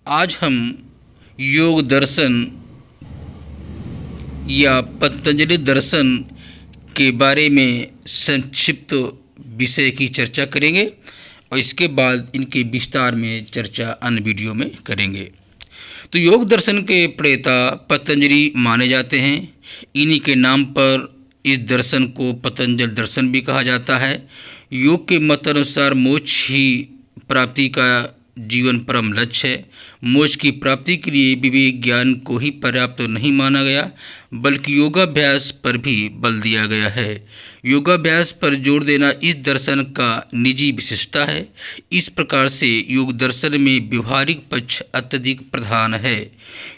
आज हम योग दर्शन या पतंजलि दर्शन के बारे में संक्षिप्त विषय की चर्चा करेंगे और इसके बाद इनके विस्तार में चर्चा अन्य वीडियो में करेंगे। तो योग दर्शन के प्रणेता पतंजलि माने जाते हैं। इन्हीं के नाम पर इस दर्शन को पतंजलि दर्शन भी कहा जाता है। योग के मत अनुसार मोक्ष ही प्राप्ति का जीवन परम लक्ष्य है। मोक्ष की प्राप्ति के लिए विवेक ज्ञान को ही पर्याप्त नहीं माना गया, बल्कि योगाभ्यास पर भी बल दिया गया है। योगाभ्यास पर जोर देना इस दर्शन का निजी विशेषता है। इस प्रकार से योग दर्शन में व्यवहारिक पक्ष अत्यधिक प्रधान है।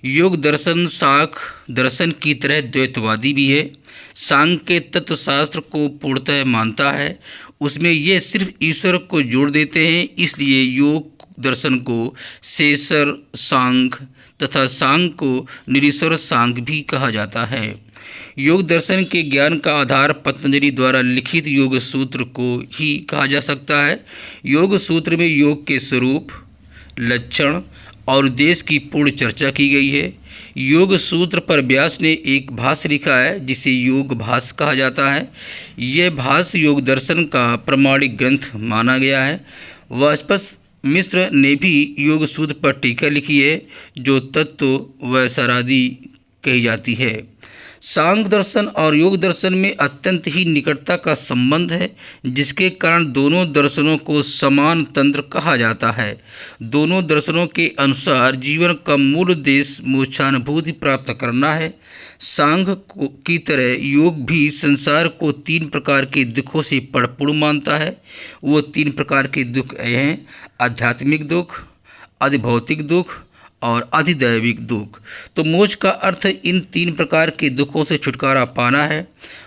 योग दर्शन सांख्य दर्शन की तरह द्वैतवादी भी है। सांख्य के तत्वशास्त्र को पूर्णतः मानता है। उसमें ये सिर्फ ईश्वर को जोड़ देते हैं। इसलिए योग दर्शन को शेषर सांख्य तथा सांख्य को निरीश्वर सांख्य भी कहा जाता है। योग दर्शन के ज्ञान का आधार पतंजलि द्वारा लिखित योग सूत्र को ही कहा जा सकता है। योग सूत्र में योग के स्वरूप, लक्षण और उद्देश्य की पूर्ण चर्चा की गई है। योग सूत्र पर व्यास ने एक भाष्य लिखा है जिसे योग भाष्य कहा जाता है। यह भाष्य योग दर्शन का प्रमाणिक ग्रंथ माना गया है। वाजपेयी मिश्र ने भी योग सूत्र पर टीका लिखी है जो तत्व वैसारादि कही जाती है। सांख्य दर्शन और योग दर्शन में अत्यंत ही निकटता का संबंध है, जिसके कारण दोनों दर्शनों को समान तंत्र कहा जाता है। दोनों दर्शनों के अनुसार जीवन का मूल उद्देश्य मोक्षानुभूति प्राप्त करना है। सांख्य की तरह योग भी संसार को 3 प्रकार के दुखों से परिपूर्ण मानता है। वो 3 प्रकार के दुख हैं: आध्यात्मिक दुख, अधिभौतिक दुख और अधिदैविक दुख। तो मोक्ष का अर्थ इन 3 प्रकार के दुखों से छुटकारा पाना है।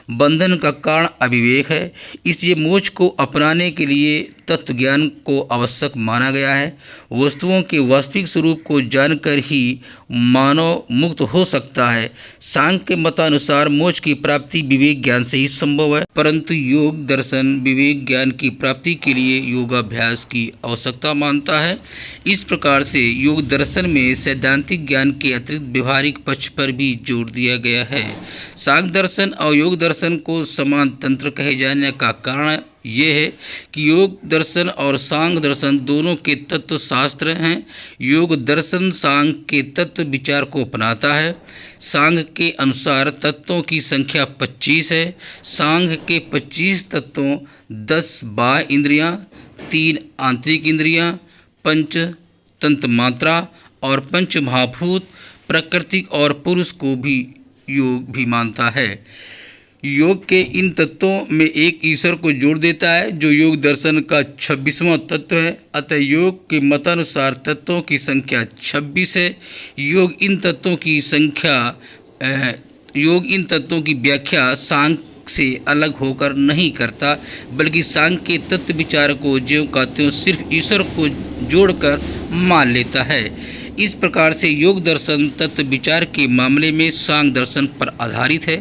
बंधन का कारण अविवेक है, इसलिए मोक्ष को अपनाने के लिए तत्व ज्ञान को आवश्यक माना गया है। वस्तुओं के वास्तविक स्वरूप को जानकर ही मानव मुक्त हो सकता है। सांख्य के मतानुसार मोक्ष की प्राप्ति विवेक ज्ञान से ही संभव है, परंतु योग दर्शन विवेक ज्ञान की प्राप्ति के लिए योगाभ्यास की आवश्यकता मानता है। इस प्रकार से योग दर्शन में सैद्धांतिक ज्ञान के अतिरिक्त व्यवहारिक पक्ष पर भी जोर दिया गया है। सांख्य दर्शन और योग दर्शन को समान तंत्र कहे जाने का कारण ये है कि योग दर्शन और सांख्य दर्शन दोनों के तत्व शास्त्र हैं। योग दर्शन सांख्य के तत्व विचार को अपनाता है। सांख्य के अनुसार तत्वों की संख्या 25 है। सांख्य के 25 तत्वों 10 बाह्य इंद्रियां, 3 आंतरिक इंद्रियां, 5 तंत्र मात्रा और 5 महाभूत प्रकृति और पुरुष को भी योग भी मानता है। योग के इन तत्वों में एक ईश्वर को जोड़ देता है जो योग दर्शन का 26वां तत्व है। अतः योग के मतानुसार तत्वों की संख्या 26 है। योग इन तत्वों की व्याख्या सांख्य से अलग होकर नहीं करता, बल्कि सांख्य के तत्व विचार को ज्यों का त्यों सिर्फ ईश्वर को जोड़कर मान लेता है। इस प्रकार से योग दर्शन तत्व विचार के मामले में सांख्य दर्शन पर आधारित है।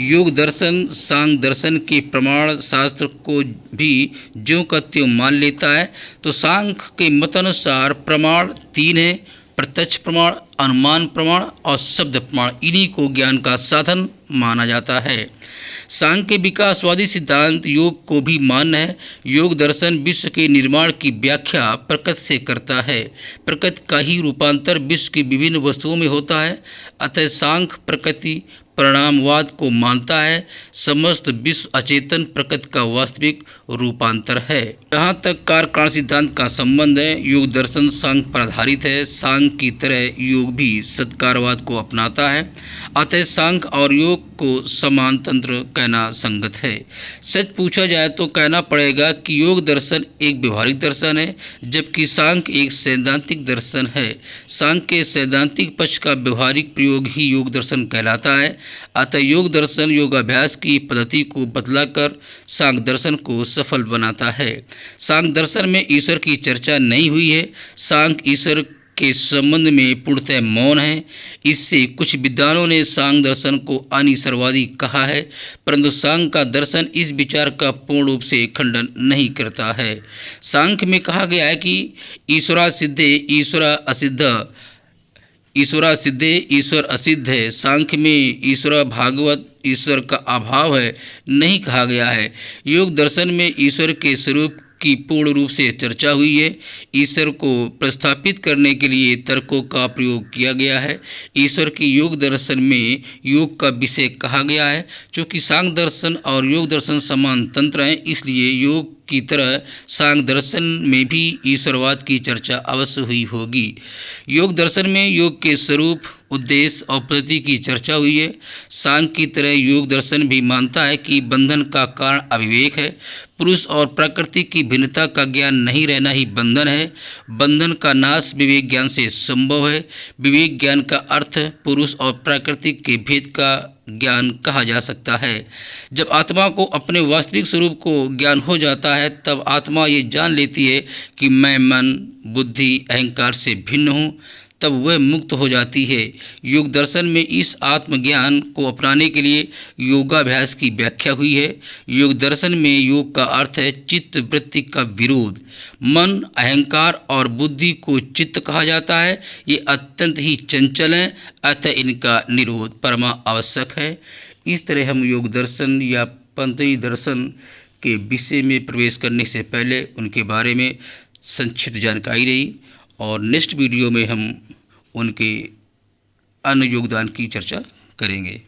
योग दर्शन सांख्य दर्शन के प्रमाण शास्त्र को भी ज्यों का त्यों मान लेता है। तो सांख्य के मतानुसार प्रमाण 3 हैं: प्रत्यक्ष प्रमाण, अनुमान प्रमाण और शब्द प्रमाण। इन्हीं को ज्ञान का साधन माना जाता है। सांख्य के विकासवादी सिद्धांत योग को भी मान्य है। योग दर्शन विश्व के निर्माण की व्याख्या प्रकृति से करता है। प्रकृति का ही रूपांतर विश्व की विभिन्न वस्तुओं में होता है। अतः सांख्य प्रकृति परिणामवाद को मानता है। समस्त विश्व अचेतन प्रकृति का वास्तविक रूपांतर है। जहाँ तक कार्य कारण सिद्धांत का संबंध है, योग दर्शन सांख्य पर आधारित है। सांख्य की तरह योग भी सत्कारवाद को अपनाता है। अतः सांख्य और योग को समान तंत्र कहना संगत है। सच पूछा जाए तो कहना पड़ेगा कि योग दर्शन एक व्यवहारिक दर्शन है, जबकि सांख्य एक सैद्धांतिक दर्शन है। सांख्य के सैद्धांतिक पक्ष का व्यवहारिक प्रयोग ही योग दर्शन कहलाता है। अतः योग दर्शन योगाभ्यास की पद्धति को बदलाकर सांख्य दर्शन को सफल बनाता है। सांख्य दर्शन में ईश्वर की चर्चा नहीं हुई है। सांख्य ईश्वर के संबंध में पूर्णतः मौन है। इससे कुछ विद्वानों ने सांख्य दर्शन को अनिसरवादी कहा है, परंतु सांख्य का दर्शन इस विचार का पूर्ण रूप से खंडन नहीं करता है। सांख्य में कहा गया है कि ईश्वरा सिद्धे ईश्वरा असिद्ध, ईश्वरा सिद्धे ईश्वर असिद्ध है। सांख्य में ईश्वर भागवत ईश्वर का अभाव है नहीं कहा गया है। योग दर्शन में ईश्वर के स्वरूप की पूर्ण रूप से चर्चा हुई है। ईश्वर को प्रस्थापित करने के लिए तर्कों का प्रयोग किया गया है। ईश्वर की योग दर्शन में योग का विषय कहा गया है। चूँकि सांख्य दर्शन और योग दर्शन समान तंत्र हैं, इसलिए योग की तरह सांख्य दर्शन में भी ईश्वरवाद की चर्चा अवश्य हुई होगी। योग दर्शन में योग के स्वरूप, उद्देश्य और पद्धति की चर्चा हुई है। सांख्य की तरह योग दर्शन भी मानता है कि बंधन का कारण अविवेक है। पुरुष और प्रकृति की भिन्नता का ज्ञान नहीं रहना ही बंधन है। बंधन का नाश विवेक ज्ञान से संभव है। विवेक ज्ञान का अर्थ पुरुष और प्रकृति के भेद का ज्ञान कहा जा सकता है। जब आत्मा को अपने वास्तविक स्वरूप को ज्ञान हो जाता है, तब आत्मा ये जान लेती है कि मैं मन, बुद्धि, अहंकार से भिन्न हूँ। तब वह मुक्त हो जाती है। योग दर्शन में इस आत्मज्ञान को अपनाने के लिए योगाभ्यास की व्याख्या हुई है। योग दर्शन में योग का अर्थ है चित्त वृत्ति का विरोध। मन, अहंकार और बुद्धि को चित्त कहा जाता है। ये अत्यंत ही चंचल हैं, अतः इनका निरोध परमा आवश्यक है। इस तरह हम योग दर्शन या पंथी दर्शन के विषय में प्रवेश करने से पहले उनके बारे में संक्षिप्त जानकारी रही, और नेक्स्ट वीडियो में हम उनके अन्य योगदान की चर्चा करेंगे।